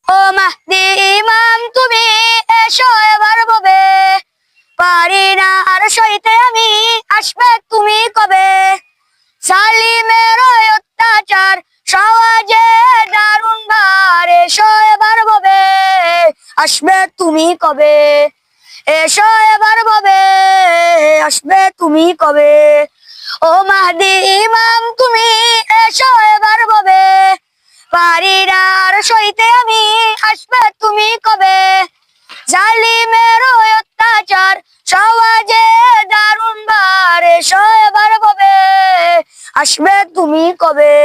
ও মাহদি ইমাম তুমি এসো এবার ববে, পারি না আর সইতে আমি, আসবে তুমি কবে? জালিমের অত্যাচার সমাজে দারুণ ভার, এসো এবার ববে, আসবে তুমি কবে? এসো এবার ববে, আসবে তুমি কবে? ও মাহদি ইমাম তুমি এসো এবার ববে, পারি না আর সইতে আমি, আসবে তুমি কবে? জালিমের অত্যাচার সমাজে দারুণ ভার, এসো এবার ববে, আসবে তুমি কবে?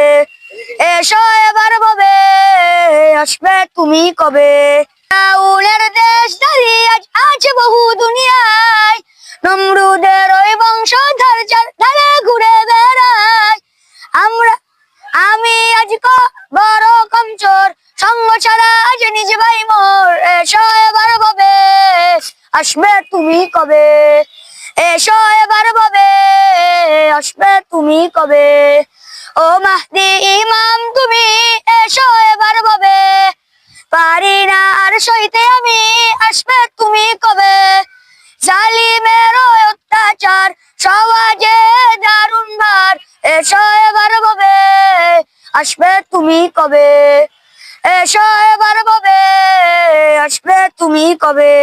এসো এবার ববে, আসবে তুমি কবে? ফিরাউনের দেশ দাঁড়িয়ে আজ আছে বহু দুনিয়ায়, নমরুদের ওই বংশধর ধারে ঘুরে বেড়ায়। আমি আজ বড় কমজোর, সঙ্গ ছাড়া আজ নিজ ভাই মোর, এসো এবার ববে, আসবে তুমি কবে? এসো এবার ববে, আসবে তুমি কবে? ও মাহদি ইমাম তুমি এসো এবার ববে, পারি না আর সইতে আমি, আসবে তুমি কবে? জালিমের অত্যাচার সমাজে দারুণ ভার, এসো এবার ববে, আসবে তুমি কবে? এসো এবার ববে, আসবে তুমি কবে?